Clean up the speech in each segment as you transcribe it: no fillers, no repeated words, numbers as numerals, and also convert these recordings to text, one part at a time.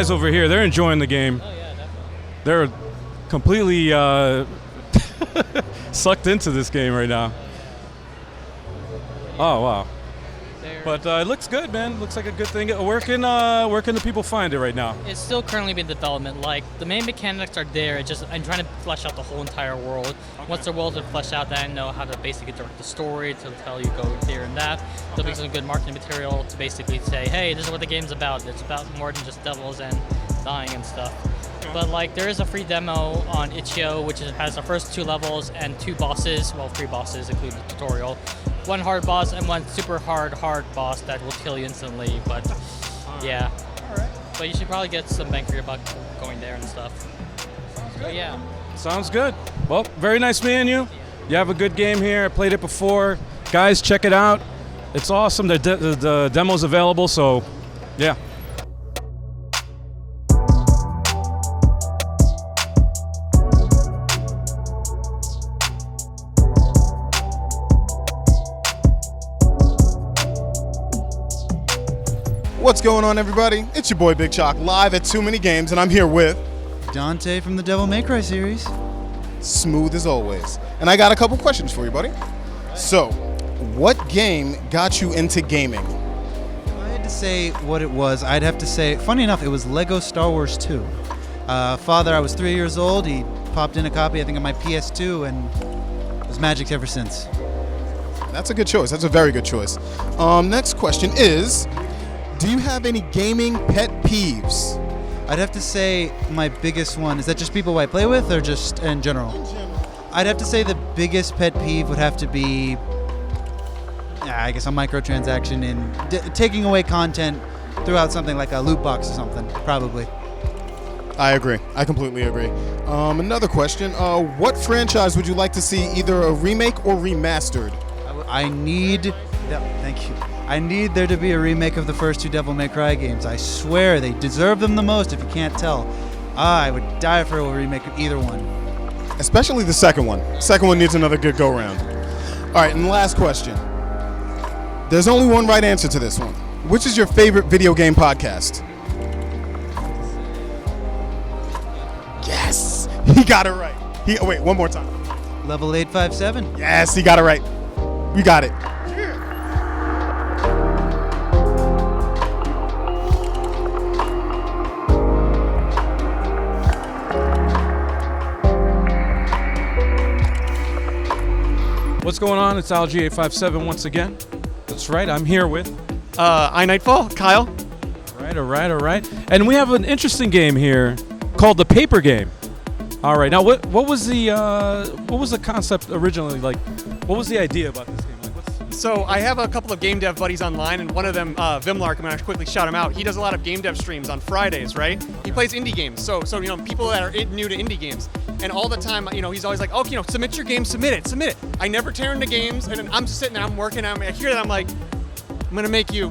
guys over here, they're enjoying the game. Oh yeah, definitely. They're completely sucked into this game right now. Oh wow! But it looks good, man. Looks like a good thing. Where can the people find it right now? It's still currently in development. Like the main mechanics are there. It's just I'm trying to flesh out the whole entire world. Okay. Once the world is fleshed out, then I know how to basically direct the story to tell you go there and that. There'll be some good marketing material to basically say, hey, this is what the game's about. It's about more than just devils and dying and stuff. But like there is a free demo on Itch.io, which has the first 2 levels and 2 bosses. Well, 3 bosses, including the tutorial. 1 hard boss and 1 super hard boss that will kill you instantly. But yeah. All right. But you should probably get some bang for your buck going there and stuff. But yeah. Sounds good. Well, very nice meeting you. You have a good game here. I played it before. Guys, check it out. It's awesome. The demo's available, so yeah. What's going on, everybody? It's your boy BigChoco, live at Too Many Games, and I'm here with Dante from the Devil May Cry series. Smooth as always. And I got a couple questions for you, buddy. So, what game got you into gaming? If I had to say what it was, I'd have to say, funny enough, it was Lego Star Wars 2. Father, I was 3 years old. He popped in a copy, I think, of my PS2, and it was magic ever since. That's a good choice. That's a very good choice. Next question is, do you have any gaming pet peeves? I'd have to say my biggest one, is that just people I play with or just in general? I'd have to say the biggest pet peeve would have to be, I guess, a microtransaction in taking away content throughout something like a loot box or something, probably. I agree. I completely agree. Another question. What franchise would you like to see either a remake or remastered? Thank you. I need there to be a remake of the first 2 Devil May Cry games. I swear they deserve them the most, if you can't tell. I would die for a remake of either one. Especially the second one. Second one needs another good go-round. All right, and the last question. There's only one right answer to this one. Which is your favorite video game podcast? Yes! He got it right. Wait, one more time. Level 857. Yes, he got it right. You got it. What's going on? It's Algae857 once again. That's right. I'm here with Nightfall, Kyle. All right. And we have an interesting game here called the Paper Game. All right. Now, what was the concept originally? Like, what was the idea about this game? So I have a couple of game dev buddies online, and one of them, Vimlark, I'm gonna actually quickly shout him out. He does a lot of game dev streams on Fridays, right? He plays indie games. So people that are new to indie games, and all the time, he's always like, oh, submit your game, submit it. I never tear into games, and I'm just sitting there, I'm working, I hear that, I'm like, I'm gonna make you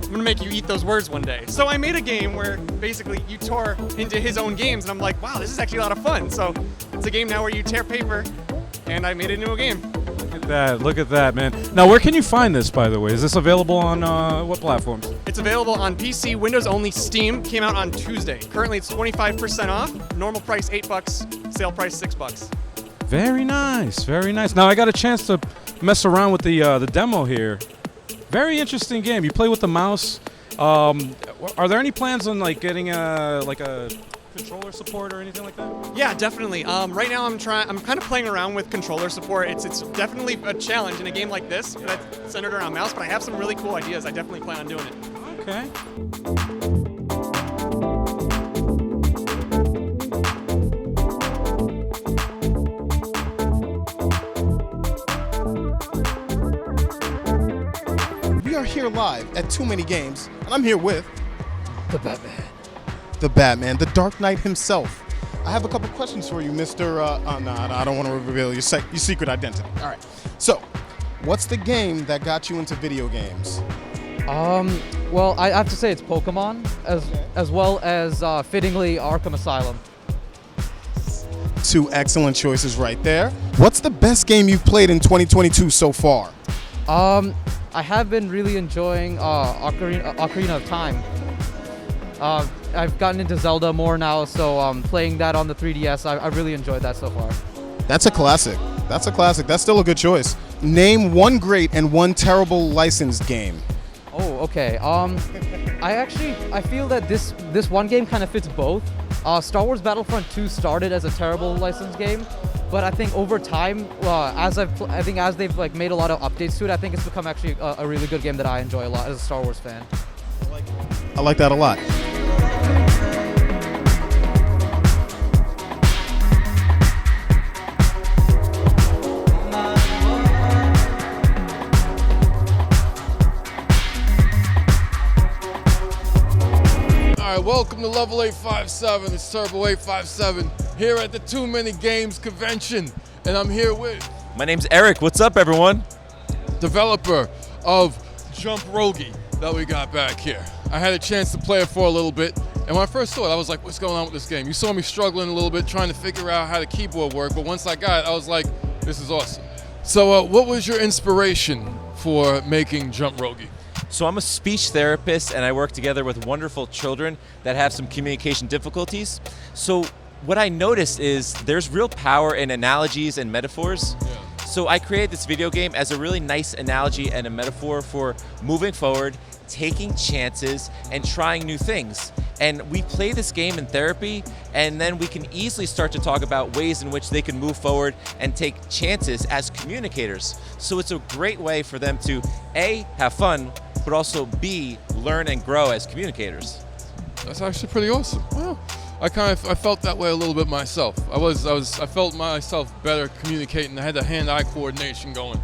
eat those words one day. So I made a game where basically you tore into his own games, and I'm like, wow, this is actually a lot of fun. So it's a game now where you tear paper, and I made it into a game. Look at that, man. Now, where can you find this, by the way? Is this available on what platforms? It's available on PC, Windows only, Steam. Came out on Tuesday. Currently, it's 25% off. Normal price $8, sale price $6. Very nice. Now, I got a chance to mess around with the demo here. Very interesting game. You play with the mouse. Are there any plans on getting a controller support or anything like that? Yeah, definitely. Right now I'm kind of playing around with controller support. It's definitely a challenge in a game like this that's centered around mouse, but I have some really cool ideas. I definitely plan on doing it. Okay. We are here live at Too Many Games, and I'm here with The Batman. the Batman, the Dark Knight himself. I have a couple questions for you, Mr. I don't want to reveal your secret identity. All right. So, what's the game that got you into video games? Well, I have to say it's Pokemon, as well as fittingly Arkham Asylum. 2 excellent choices right there. What's the best game you've played in 2022 so far? I have been really enjoying Ocarina of Time. I've gotten into Zelda more now, so playing that on the 3DS, I really enjoyed that so far. That's a classic. That's a classic. That's still a good choice. Name one great and one terrible licensed game. Oh, okay. I feel that this one game kind of fits both. Star Wars Battlefront 2 started as a terrible licensed game, but I think over time, as they've like made a lot of updates to it, I think it's become actually a really good game that I enjoy a lot as a Star Wars fan. I like that a lot. All right, welcome to Level 857. It's Turbo 857 here at the Too Many Games convention, and I'm here with My name's Eric. What's up, everyone? developer of Jump Rogi that we got back here. I had a chance to play it for a little bit, and when I first saw it, I was like, what's going on with this game? You saw me struggling a little bit trying to figure out how the keyboard worked, but once I got it, I was like, this is awesome. So what was your inspiration for making Jump Rogi? So I'm a speech therapist, and I work together with wonderful children that have some communication difficulties. So what I noticed is there's real power in analogies and metaphors. So I created this video game as a really nice analogy and a metaphor for moving forward, taking chances, and trying new things. And we play this game in therapy, and then we can easily start to talk about ways in which they can move forward and take chances as communicators. So it's a great way for them to A, have fun, but also B, learn and grow as communicators. That's actually pretty awesome. Well, I felt that way a little bit myself. I felt myself better communicating. I had the hand-eye coordination going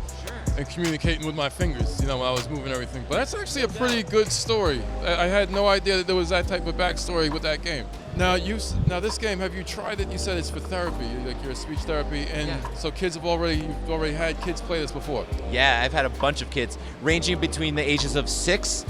and communicating with my fingers, when I was moving everything. But that's actually a pretty good story. I had no idea that there was that type of backstory with that game. Now this game, have you tried it? You said it's for therapy, like you're a speech therapy, and so you've already had kids play this before. Yeah, I've had a bunch of kids ranging between the ages of 6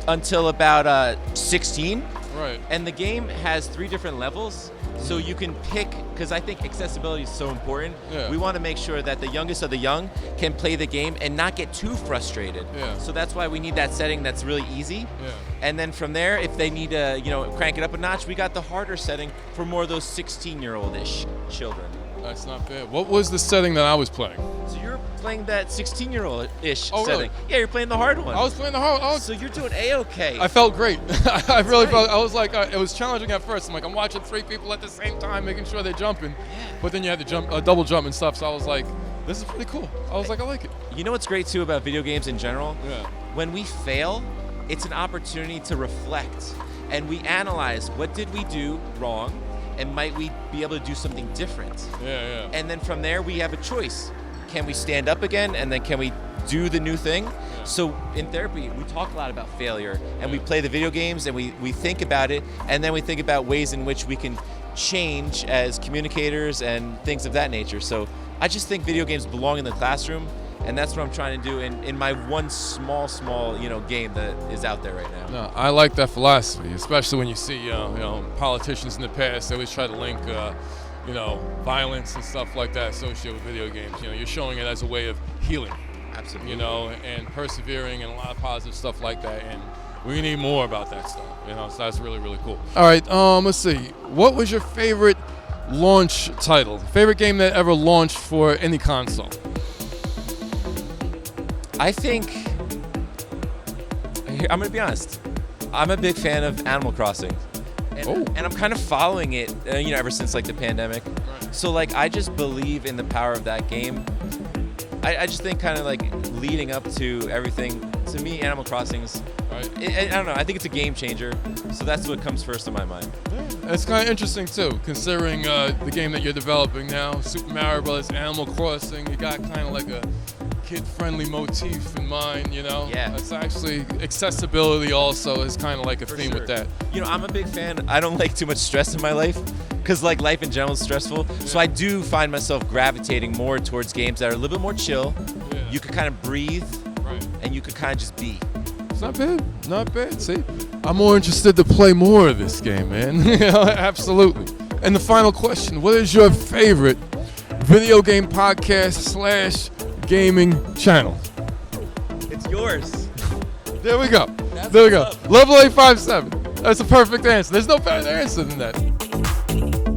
until about 16. Right. And the game has 3 different levels, so you can pick, because I think accessibility is so important. Yeah. We want to make sure that the youngest of the young can play the game and not get too frustrated. Yeah. So that's why we need that setting that's really easy. Yeah. And then from there, if they need to, crank it up a notch, we got the harder setting for more of those 16-year-old-ish children. That's not bad. What was the setting that I was playing? So you're playing that 16-year-old-ish Oh, setting. really? Yeah, you're playing the hard one. I was playing the hard. So you're doing A-okay. I felt great. I really felt. I was like, it was challenging at first. I'm watching 3 people at the same time, making sure they're jumping. But then you had to jump, double jump and stuff. So I was like, this is pretty cool. I was like, I like it. You know what's great too about video games in general? Yeah. When we fail, it's an opportunity to reflect, and we analyze what did we do wrong, and might we be able to do something different? Yeah. And then from there, we have a choice. Can we stand up again, and then can we do the new thing? Yeah. So in therapy, we talk a lot about failure, and we play the video games, and we think about it, and then we think about ways in which we can change as communicators and things of that nature. So I just think video games belong in the classroom, and that's what I'm trying to do in my one small game that is out there right now. No, I like that philosophy, especially when you see politicians in the past. They always try to link violence and stuff like that associated with video games. You're showing it as a way of healing. Absolutely. And persevering and a lot of positive stuff like that. And we need more about that stuff. So that's really, really cool. All right, let's see. What was your favorite launch title? Favorite game that ever launched for any console? I think, I'm gonna be honest, I'm a big fan of Animal Crossing. And I'm kind of following it, ever since the pandemic. Right. So I just believe in the power of that game. I just think kind of leading up to everything, to me, Animal Crossing's, Right. I don't know, I think it's a game changer. So that's what comes first in my mind. It's kind of interesting too, considering the game that you're developing now, Super Mario Bros. Animal Crossing. You got kind of a kid-friendly motif in mind, Yeah. It's actually accessibility also is kind of a theme with that. I'm a big fan. I don't like too much stress in my life because life in general is stressful. Yeah. So I do find myself gravitating more towards games that are a little bit more chill. Yeah. You could kind of breathe, Right. and you could kind of just be. It's not bad. Not bad. See, I'm more interested to play more of this game, man. Absolutely. And the final question: what is your favorite video game podcast / gaming channel? It's yours. There we go. That's There we go. what's up. Level 857. That's a perfect answer. There's no better answer than that.